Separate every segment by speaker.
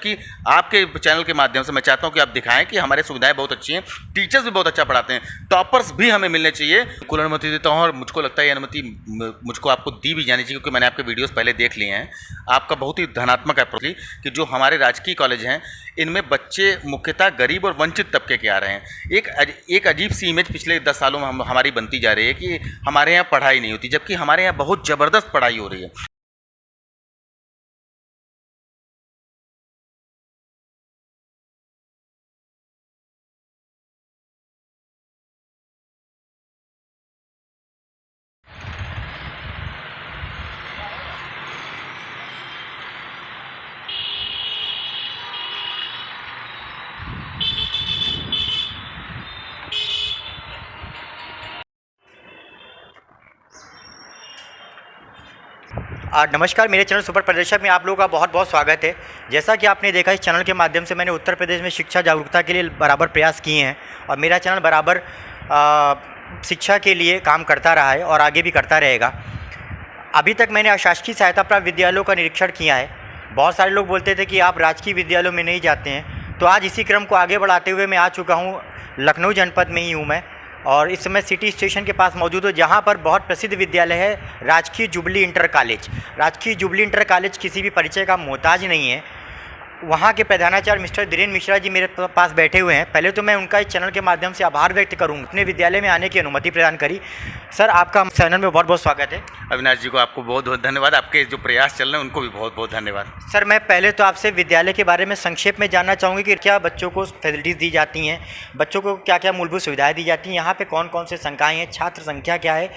Speaker 1: बल्कि आपके चैनल के माध्यम से मैं चाहता हूं कि आप दिखाएं कि हमारे सुविधाएं बहुत अच्छी हैं, टीचर्स भी बहुत अच्छा पढ़ाते हैं, टॉपर्स भी हमें मिलने चाहिए। कुल अनुमति देता हूं और मुझको लगता है ये अनुमति मुझको आपको दी भी जानी चाहिए, क्योंकि मैंने आपके वीडियोस पहले देख लिए हैं। आपका बहुत ही धनात्मक अप्रोच कि जो हमारे राजकीय कॉलेज हैं इनमें बच्चे मुख्यतः गरीब और वंचित तबके के आ रहे हैं। एक अजीब सी इमेज पिछले 10 सालों में हमारी बनती जा रही है कि हमारे यहाँ पढ़ाई नहीं होती, जबकि हमारे यहाँ बहुत ज़बरदस्त पढ़ाई हो रही है।
Speaker 2: नमस्कार, मेरे चैनल सुपर प्रदर्शक में आप लोगों का बहुत बहुत स्वागत है। जैसा कि आपने देखा, इस चैनल के माध्यम से मैंने उत्तर प्रदेश में शिक्षा जागरूकता के लिए बराबर प्रयास किए हैं और मेरा चैनल बराबर शिक्षा के लिए काम करता रहा है और आगे भी करता रहेगा। अभी तक मैंने अशासकीय सहायता प्राप्त विद्यालयों का निरीक्षण किया है। बहुत सारे लोग बोलते थे कि आप राजकीय विद्यालयों में नहीं जाते हैं, तो आज इसी क्रम को आगे बढ़ाते हुए मैं आ चुका हूँ। लखनऊ जनपद में ही हूँ मैं और इस समय सिटी स्टेशन के पास मौजूद हूँ, जहाँ पर बहुत प्रसिद्ध विद्यालय है राजकीय जुबली इंटर कॉलेज। राजकीय जुबली इंटर कॉलेज किसी भी परिचय का मोहताज नहीं है। वहाँ के प्रधानाचार्य मिस्टर धीरेन्द्र मिश्रा जी मेरे पास बैठे हुए हैं। पहले तो मैं उनका इस चैनल के माध्यम से आभार व्यक्त करूँगा, अपने विद्यालय में आने की अनुमति प्रदान करी। सर, आपका चैनल में बहुत बहुत स्वागत है।
Speaker 1: अविनाश जी को आपको बहुत बहुत धन्यवाद, आपके जो प्रयास चल रहे हैं उनको भी बहुत बहुत धन्यवाद।
Speaker 2: सर, मैं पहले तो आपसे विद्यालय के बारे में संक्षेप में जानना चाहूँगी कि क्या बच्चों को फैसिलिटीज़ दी जाती हैं, बच्चों को क्या क्या मूलभूत सुविधाएँ दी जाती हैं, यहाँ पे कौन कौन से संकाय हैं, छात्र संख्या क्या है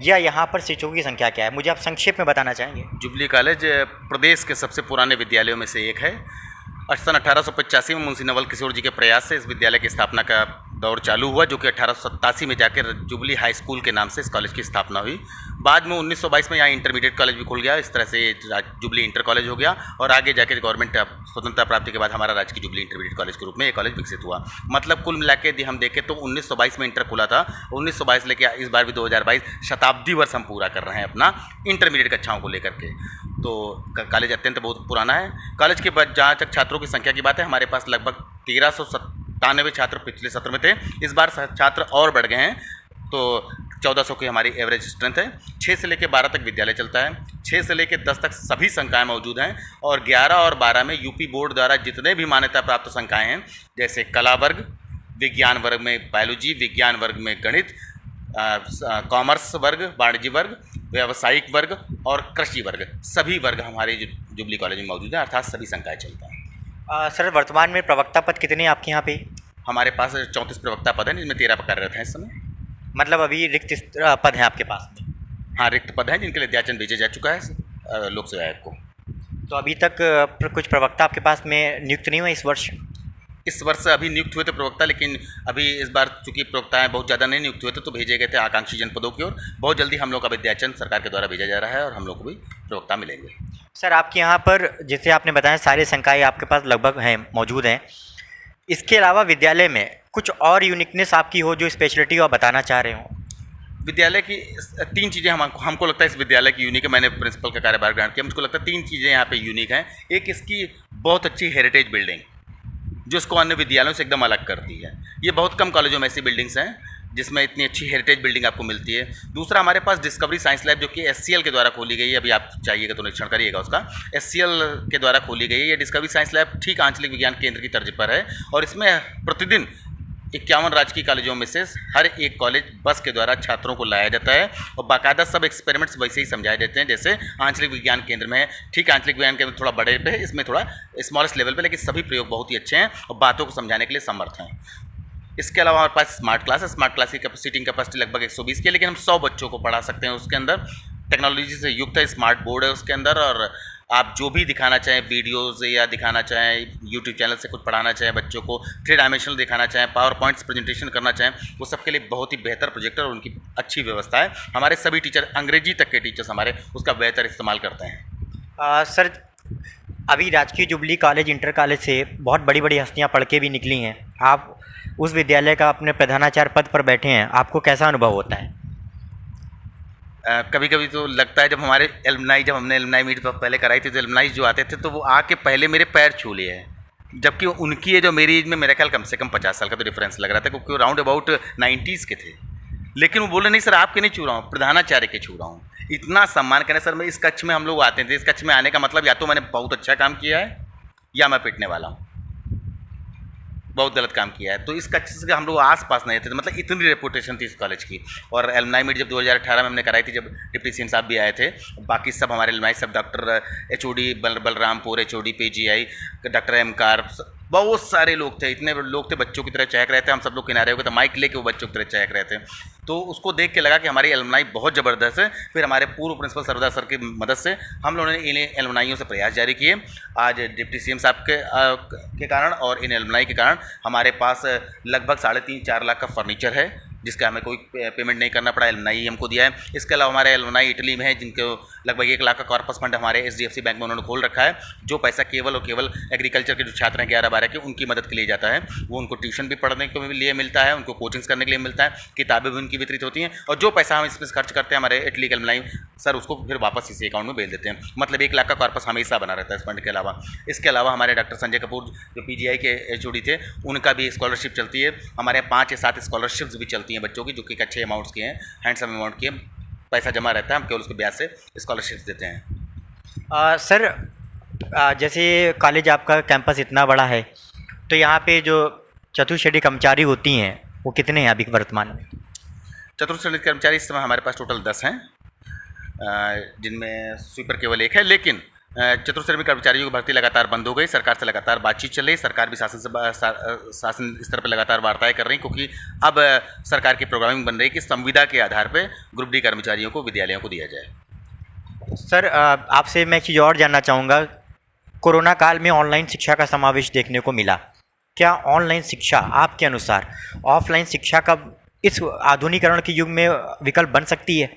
Speaker 2: या यहाँ पर शिक्षकों की संख्या क्या है, मुझे आप संक्षेप में बताना चाहेंगे।
Speaker 1: जुबली कॉलेज प्रदेश के सबसे पुराने विद्यालयों में से एक है। सन 1885 में मुंशी नवल किशोर जी के प्रयास से इस विद्यालय की स्थापना का दौर चालू हुआ, जो कि 1887 में जाकर जुबली हाई स्कूल के नाम से इस कॉलेज की स्थापना हुई। बाद में 1922 में यहाँ इंटरमीडिएट कॉलेज भी खुल गया। इस तरह से जुबली इंटर कॉलेज हो गया और आगे जाकर गवर्नमेंट स्वतंत्रता प्राप्ति के बाद हमारा राजकीय जुबली इंटरमीडिएट कॉलेज के रूप में ये कॉलेज विकसित हुआ। मतलब कुल मिला के यदि हम देखें तो 1922 में इंटर खुला था, 1922 लेके इस बार भी 2022 शताब्दी वर्ष हम पूरा कर रहे हैं अपना इंटरमीडिएट कक्षाओं को लेकर के। तो कॉलेज अत्यंत बहुत पुराना है। कॉलेज के बाद जहाँ तक छात्रों की संख्या की बात है, हमारे पास लगभग 1397 छात्र पिछले सत्र में थे। इस बार छात्र और बढ़ गए हैं, तो 1400 की हमारी एवरेज स्ट्रेंथ है। 6 से लेकर 12 तक विद्यालय चलता है। 6 से लेकर 10 तक सभी संकाय मौजूद हैं और 11 और 12 में यूपी बोर्ड द्वारा जितने भी मान्यता प्राप्त संकाय हैं, जैसे कला वर्ग, विज्ञान वर्ग में बायोलॉजी, विज्ञान वर्ग में गणित, कॉमर्स वर्ग, वाणिज्य वर्ग, व्यावसायिक वर्ग और कृषि वर्ग, सभी वर्ग हमारे जुबली कॉलेज में मौजूद हैं, अर्थात सभी संकाय चलता है।
Speaker 2: सर, वर्तमान में प्रवक्ता पद कितने हैं आपके यहाँ पे?
Speaker 1: हमारे पास 34 प्रवक्ता पद हैं, जिनमें 13 कार्यरत हैं इस समय।
Speaker 2: मतलब अभी रिक्त पद हैं आपके पास?
Speaker 1: हाँ, रिक्त पद हैं जिनके लिए अध्याचन भेजा जा चुका है लोक सेवा आयोग को।
Speaker 2: तो अभी तक कुछ प्रवक्ता आपके पास में नियुक्त नहीं हुए इस वर्ष?
Speaker 1: इस वर्ष अभी नियुक्त हुए थे प्रवक्ता, लेकिन अभी इस बार चूंकि प्रवक्ताएं बहुत ज़्यादा नहीं नियुक्त हुए थे, तो भेजे गए थे आकांक्षी जनपदों की ओर। बहुत जल्दी हम लोग का विद्याचन सरकार के द्वारा भेजा जा रहा है और हम लोग को भी प्रवक्ता मिलेंगे।
Speaker 2: सर, आपके यहाँ पर जैसे आपने बताया सारे संकाय आपके पास लगभग हैं, मौजूद हैं। इसके अलावा विद्यालय में कुछ और यूनिकनेस आपकी हो, जो स्पेशलिटी आप बताना चाह रहे हो?
Speaker 1: विद्यालय की 3 चीज़ें हमको लगता है इस विद्यालय की यूनिक है। मैंने प्रिंसिपल का कार्यभार ग्रहण किया, मुझको लगता है 3 चीज़ें यहाँ पे यूनिक हैं। एक, इसकी बहुत अच्छी हेरिटेज बिल्डिंग, जो इसको अन्य विद्यालयों से एकदम अलग करती है। ये बहुत कम कॉलेजों में ऐसी बिल्डिंग्स हैं जिसमें इतनी अच्छी हेरिटेज बिल्डिंग आपको मिलती है। दूसरा, हमारे पास डिस्कवरी साइंस लैब, जो कि एससीएल के द्वारा खोली गई है, अभी आप चाहिएगा तो निरीक्षण करिएगा उसका। एससीएल के द्वारा खोली गई है ये डिस्कवरी साइंस लैब, ठीक आंचलिक विज्ञान केंद्र की तर्ज पर है और इसमें प्रतिदिन 51 राजकीय कॉलेजों में से हर एक कॉलेज बस के द्वारा छात्रों को लाया जाता है और बाकायदा सब एक्सपेरिमेंट्स वैसे ही समझाए जाते हैं जैसे आंचलिक विज्ञान केंद्र में है। ठीक आंचलिक विज्ञान केंद्र थोड़ा बड़े पे है, इसमें थोड़ा स्मॉलेस्ट लेवल पे, लेकिन सभी प्रयोग बहुत ही अच्छे हैं और बातों को समझाने के लिए समर्थ हैं। इसके अलावा हमारे पास स्मार्ट क्लास है। स्मार्ट क्लास की सीटिंग कैपेसिटी लगभग 120 की है, लेकिन हम 100 बच्चों को पढ़ा सकते हैं उसके अंदर। टेक्नोलॉजी से युक्त है, स्मार्ट बोर्ड है उसके अंदर, और आप जो भी दिखाना चाहें वीडियोज़ या दिखाना चाहें यूट्यूब चैनल से कुछ पढ़ाना चाहें बच्चों को, 3 डायमेंशनल दिखाना चाहें, पावर पॉइंट्स प्रेजेंटेशन करना चाहें, वो सबके लिए बहुत ही बेहतर प्रोजेक्टर और उनकी अच्छी व्यवस्था है। हमारे सभी टीचर, अंग्रेजी तक के टीचर्स हमारे उसका बेहतर इस्तेमाल करते हैं।
Speaker 2: सर, अभी राजकीय जुबली कॉलेज इंटर कॉलेज से बहुत बड़ी बड़ी हस्तियाँ पढ़ के भी निकली हैं। आप उस विद्यालय का अपने प्रधानाचार्य पद पर बैठे हैं, आपको कैसा अनुभव होता है?
Speaker 1: कभी कभी तो लगता है जब हमारे एलुमनाई, जब हमने एलुमनाई मीट पहले कराई थी तो एलुमनाई जो आते थे तो वो आके पहले मेरे पैर छू लिए हैं, जबकि उनकी एज और मेरी एज में मेरा ख्याल कम से कम 50 साल का तो डिफरेंस लग रहा था, क्योंकि वो राउंड अबाउट 90s के थे। लेकिन वो बोले नहीं सर आपके नहीं छू रहा हूँ, प्रधानाचार्य के छू रहा हूँ। इतना सम्मान करें सर। मैं इस कक्ष में हम लोग आते थे, इस कक्ष में आने का मतलब या तो मैंने बहुत अच्छा काम किया है या मैं पिटने वाला हूँ, बहुत गलत काम किया है। तो इस कक्ष से हम लोग आस पास नहीं थे, तो मतलब इतनी रेपुटेशन थी इस कॉलेज की। और एलुमनाई मीट जब 2018 में हमने कराई थी, जब डिप्टी सीएम साहब भी आए थे, बाकी सब हमारे एलुमनाई सब doctor HOD Balrampur, HOD PGI, doctor एमकार, बहुत सारे लोग थे, इतने लोग थे, बच्चों की तरह चहक रहे थे। हम सब लोग किनारे हो गए थे, माइक लेके वो बच्चों की तरह चहक रहे थे। तो उसको देख के लगा कि हमारी एलुमनाई बहुत ज़बरदस्त है। फिर हमारे पूर्व प्रिंसिपल सरदार सर की मदद से हम लोगों ने इन एलुमनाइयों से प्रयास जारी किए। आज डिप्टी सीएम साहब के कारण और इन एलुमनाई के कारण हमारे पास लगभग 3.5-4 लाख का फर्नीचर है, जिसका हमें कोई पेमेंट नहीं करना पड़ा, एलुमनाई हमको दिया है। इसके अलावा हमारे एलुमनाई इटली में है, जिनको लगभग 1 लाख का कॉर्पस फंड हमारे HDFC बैंक में उन्होंने खोल रखा है, जो पैसा केवल और केवल एग्रीकल्चर के जो छात्र हैं 11-12 के, उनकी मदद के लिए जाता है। वो उनको ट्यूशन भी पढ़ने के लिए मिलता है, उनको कोचिंग्स करने के लिए मिलता है, किताबें भी उनकी वितरित होती हैं, और जो पैसा हम इसमें खर्च करते हैं हमारे इटली के एलुमनाई सर उसको फिर वापस इसी अकाउंट में भेज देते हैं। मतलब 1 लाख का कॉर्पस हमेशा बना रहता है इस फंड के अलावा। इसके अलावा हमारे डॉक्टर संजय कपूर जो PGI के HOD थे, उनका भी स्कॉलरशिप चलती है। हमारे 5 या 7 स्कॉलरशिप्स भी चलती हैं बच्चों की, जो कि अच्छे अमाउंट्स की हैं, हैंडसम अमाउंट की, पैसा जमा रहता है, हम केवल उसके ब्याज से स्कॉलरशिप्स देते हैं।
Speaker 2: सर जैसे कॉलेज आपका कैंपस इतना बड़ा है, तो यहाँ पे जो चतुश्रेणी कर्मचारी होती हैं वो कितने हैं अभी वर्तमान में?
Speaker 1: चतुर्थ कर्मचारी इस समय हमारे पास टोटल 10 हैं, जिनमें स्वीपर केवल 1 है। लेकिन चतुर्थ श्रेणी कर्मचारियों की भर्ती लगातार बंद हो गई। सरकार से लगातार बातचीत चल रही, सरकार भी शासन स्तर पर लगातार वार्ताएं कर रही, क्योंकि अब सरकार की प्रोग्रामिंग बन रही कि संविदा के आधार पर ग्रुप डी कर्मचारियों को विद्यालयों को दिया जाए।
Speaker 2: सर आपसे मैं एक चीज़ और जानना चाहूँगा, कोरोना काल में ऑनलाइन शिक्षा का समावेश देखने को मिला। क्या ऑनलाइन शिक्षा आपके अनुसार ऑफलाइन शिक्षा का इस आधुनिकीकरण के युग में विकल्प बन सकती है?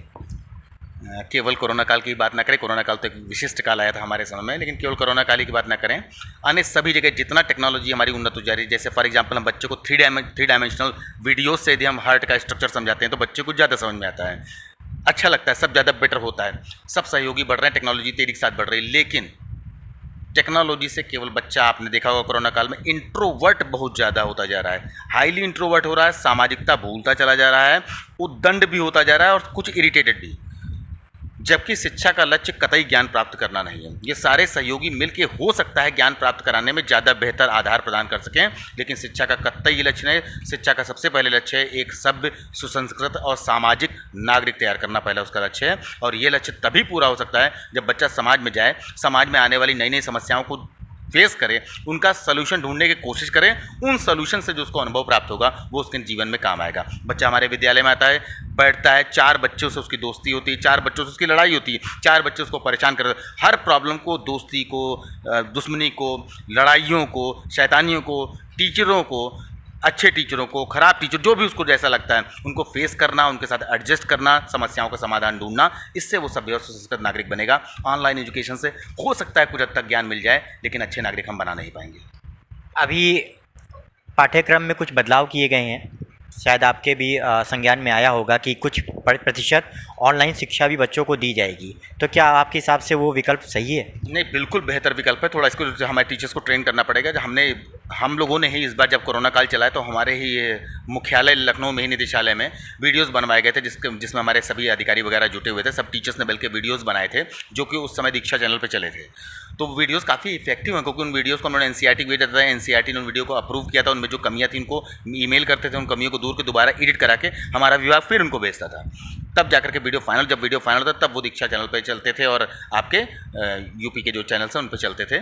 Speaker 1: केवल कोरोना काल की बात ना करें, कोरोना काल तो एक विशिष्ट काल आया था हमारे समय में, लेकिन केवल कोरोना काल की बात ना करें, अन्य सभी जगह जितना टेक्नोलॉजी हमारी उन्नत हो जा रही है, जैसे फॉर एग्जांपल हम बच्चों को 3 डायमेंशनल वीडियो से यदि हम हार्ट का स्ट्रक्चर समझाते हैं तो बच्चों को ज़्यादा समझ में आता है, अच्छा लगता है, सब ज़्यादा बेटर होता है, सब सहयोगी बढ़ रहे हैं, टेक्नोलॉजी तेजी के साथ बढ़ रही है। लेकिन टेक्नोलॉजी से केवल बच्चा, आपने देखा होगा कोरोना काल में इंट्रोवर्ट बहुत ज़्यादा होता जा रहा है, हाईली इंट्रोवर्ट हो रहा है, सामाजिकता भूलता चला जा रहा है, उद्दंड भी होता जा रहा है और कुछ इरिटेटेड भी। जबकि शिक्षा का लक्ष्य कतई ज्ञान प्राप्त करना नहीं है। ये सारे सहयोगी मिलके हो सकता है ज्ञान प्राप्त कराने में ज़्यादा बेहतर आधार प्रदान कर सकें, लेकिन शिक्षा का कतई लक्ष्य नहीं। शिक्षा का सबसे पहले लक्ष्य है एक सभ्य, सुसंस्कृत और सामाजिक नागरिक तैयार करना, पहला उसका लक्ष्य है। और ये लक्ष्य तभी पूरा हो सकता है जब बच्चा समाज में जाए, समाज में आने वाली नई नई समस्याओं को फेस करे, उनका सलूशन ढूंढने की कोशिश करें, उन सलूशन से जो उसको अनुभव प्राप्त होगा वो उसके जीवन में काम आएगा। बच्चा हमारे विद्यालय में आता है, बैठता है, 4 बच्चों से उसकी दोस्ती होती है, 4 बच्चों से उसकी लड़ाई होती है, 4 बच्चे उसको परेशान करते हैं। हर प्रॉब्लम को, दोस्ती को, दुश्मनी को, लड़ाइयों को, शैतानियों को, टीचरों को, अच्छे टीचरों को, खराब टीचर, जो भी उसको जैसा लगता है उनको फेस करना, उनके साथ एडजस्ट करना, समस्याओं का समाधान ढूंढना, इससे वो सभ्य और सुसंस्कृत नागरिक बनेगा। ऑनलाइन एजुकेशन से हो सकता है कुछ हद तक ज्ञान मिल जाए, लेकिन अच्छे नागरिक हम बना नहीं पाएंगे।
Speaker 2: अभी पाठ्यक्रम में कुछ बदलाव किए गए हैं, शायद आपके भी संज्ञान में आया होगा कि कुछ प्रतिशत ऑनलाइन शिक्षा भी बच्चों को दी जाएगी, तो क्या आपके हिसाब से वो विकल्प सही है?
Speaker 1: नहीं, बिल्कुल बेहतर विकल्प है। थोड़ा इसको हमारे टीचर्स को ट्रेन करना पड़ेगा। हम लोगों ने ही इस बार जब कोरोना काल चला है तो हमारे ही मुख्यालय लखनऊ में ही निदेशालय में वीडियोस बनवाए गए थे, जिसमें हमारे सभी अधिकारी वगैरह जुटे हुए थे। सब टीचर्स ने बल्कि वीडियोस बनाए थे जो कि उस समय दीक्षा चैनल पे चले थे। तो वीडियोस काफ़ी इफेक्टिव हैं, क्योंकि उन वीडियोस को उन्होंने NCERT को भेजा था, NCERT ने उन वीडियो को अप्रूव किया था। उनमें जो कमियाँ थी उनको ईमेल करते थे, उन कमियों को दूर के दोबारा एडिट करा के हमारा विभाग फिर उनको भेजता था। तब जाकर के वीडियो फाइनल होता तब वो दीक्षा चैनल पर चलते थे और आपके यूपी के जो चैनल्स हैं उन पर चलते थे।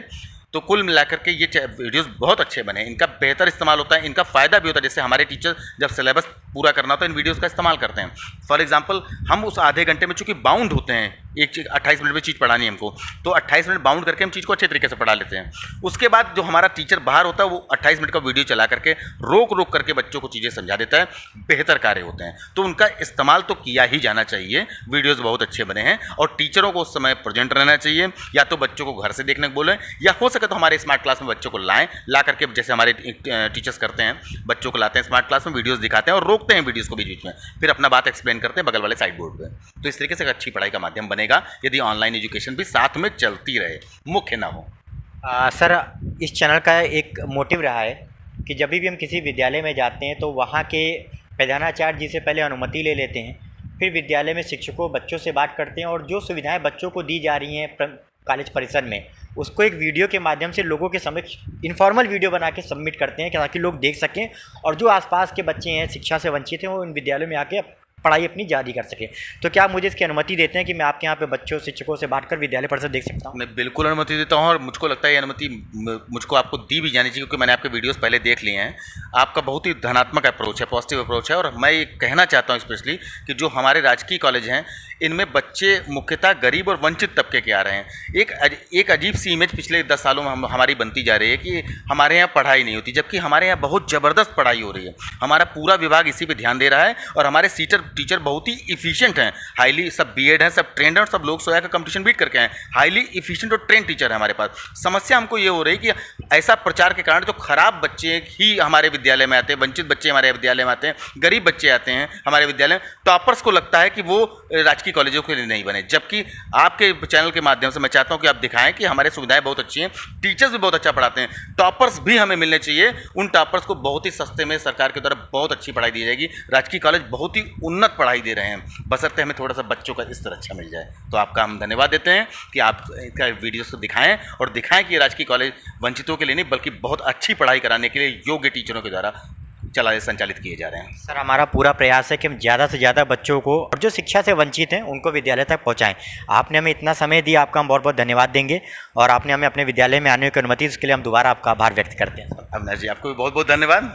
Speaker 1: तो कुल मिलाकर के ये वीडियोस बहुत अच्छे बने, इनका बेहतर इस्तेमाल होता है, इनका फ़ायदा भी होता है। जैसे हमारे टीचर जब सिलेबस पूरा करना होता है इन वीडियोस का इस्तेमाल करते हैं। फॉर एग्जांपल हम उस आधे घंटे में चूँकि बाउंड होते हैं एक चीज़ 28 मिनट में चीज़ पढ़ानी है हमको, तो 28 मिनट बाउंड करके हम चीज़ को अच्छे तरीके से पढ़ा लेते हैं। उसके बाद जो हमारा टीचर बाहर होता है वो 28 मिनट का वीडियो चला करके रोक रोक करके बच्चों को चीज़ें समझा देता है, बेहतर कार्य होते हैं। तो उनका इस्तेमाल तो किया ही जाना चाहिए। वीडियोज़ बहुत अच्छे बने हैं और टीचरों को उस समय प्रेजेंट रहना चाहिए, या तो बच्चों को घर से देखने को बोलें, या हो सके तो हमारे स्मार्ट क्लास में बच्चों को लाएँ, ला करके जैसे हमारे टीचर्स करते हैं, बच्चों को लाते हैं स्मार्ट क्लास में, वीडियोज़ दिखाते हैं और रोकते हैं वीडियोज़ को बीच बीच में, फिर अपना बात एक्सप्लेन करते हैं बगल वाले साइड बोर्ड पे। तो इस तरीके से एक अच्छी पढ़ाई का माध्यम बनेगा यदि ऑनलाइन एजुकेशन भी साथ में चलती रहे, मुख्य ना हो।
Speaker 2: सर, इस चैनल का एक मोटिव रहा है कि जब भी हम किसी विद्यालय में जाते हैं तो वहाँ के प्रधानाचार्य जी से पहले अनुमति ले लेते हैं, फिर विद्यालय में शिक्षकों बच्चों से बात करते हैं और जो सुविधाएं बच्चों को दी जा रही हैं कॉलेज परिसर में, उसको एक वीडियो के माध्यम से लोगों के समक्ष इनफॉर्मल वीडियो बना के सबमिट करते हैं ताकि लोग देख सकें और जो आसपास के बच्चे हैं शिक्षा से वंचित हैं वो इन विद्यालयों में आके पढ़ाई अपनी जारी कर सकें। तो क्या आप मुझे इसकी अनुमति देते हैं कि मैं आपके यहाँ पे बच्चों शिक्षकों से बात कर विद्यालय परिसर देख सकता हूँ?
Speaker 1: मैं बिल्कुल अनुमति देता हूँ और मुझको लगता है ये अनुमति मुझको आपको दी भी जानी चाहिए, क्योंकि मैंने आपके वीडियोस पहले देख लिए हैं। आपका बहुत ही धनात्मक अप्रोच है, पॉजिटिव अप्रोच है। और मैं ये कहना चाहता हूँ स्पेशली कि जो हमारे राजकीय कॉलेज हैं इनमें बच्चे मुख्यतः गरीब और वंचित तबके के आ रहे हैं। एक अजीब सी इमेज पिछले 10 सालों में हमारी बनती जा रही है कि हमारे यहाँ पढ़ाई नहीं होती, जबकि हमारे यहाँ बहुत ज़बरदस्त पढ़ाई हो रही है। हमारा पूरा विभाग इसी पे ध्यान दे रहा है और हमारे टीचर बहुत ही इफिशिएंट हैं, हाईली सब बीएड हैं, सब ट्रेंड हैं और सब लोग सोया का कंपटीशन बीट करके हैं। हाईली इफिशिएंट और ट्रेंड टीचर है हमारे पास। समस्या हमको ये हो रही है कि ऐसा प्रचार के कारण जो खराब बच्चे ही हमारे विद्यालय में आते हैं, वंचित बच्चे हमारे विद्यालय में आते हैं, गरीब बच्चे आते हैं हमारे विद्यालय में, टॉपर्स को लगता है कि वो राजकीय कॉलेजों के लिए नहीं बने। जबकि आपके चैनल के माध्यम से मैं चाहता हूं कि आप दिखाएं कि हमारे सुविधाएं बहुत अच्छी हैं, टीचर्स भी बहुत अच्छा पढ़ाते हैं, टॉपर्स भी हमें मिलने चाहिए। उन टॉपर्स को बहुत ही सस्ते में सरकार की तरफ बहुत अच्छी पढ़ाई दी जाएगी। राजकीय कॉलेज बहुत ही उन्नत पढ़ाई दे रहे हैं, बशर्ते हमें थोड़ा सा बच्चों का स्तर अच्छा मिल जाए। तो आपका हम धन्यवाद देते हैं कि आप इसका वीडियोस को दिखाएं और दिखाएं कि राजकीय कॉलेज वंचितों के लिए नहीं बल्कि बहुत अच्छी पढ़ाई कराने के लिए योग्य टीचरों के द्वारा संचालित किए जा रहे हैं।
Speaker 2: सर, हमारा पूरा प्रयास है कि हम ज़्यादा से ज़्यादा बच्चों को और जो शिक्षा से वंचित हैं उनको विद्यालय तक पहुंचाएं। आपने हमें इतना समय दिया, आपका हम बहुत बहुत धन्यवाद देंगे और आपने हमें अपने विद्यालय में आने की अनुमति, इसके लिए हम दोबारा आपका आभार व्यक्त करते हैं।
Speaker 1: अविनाश जी, आपको भी बहुत बहुत धन्यवाद।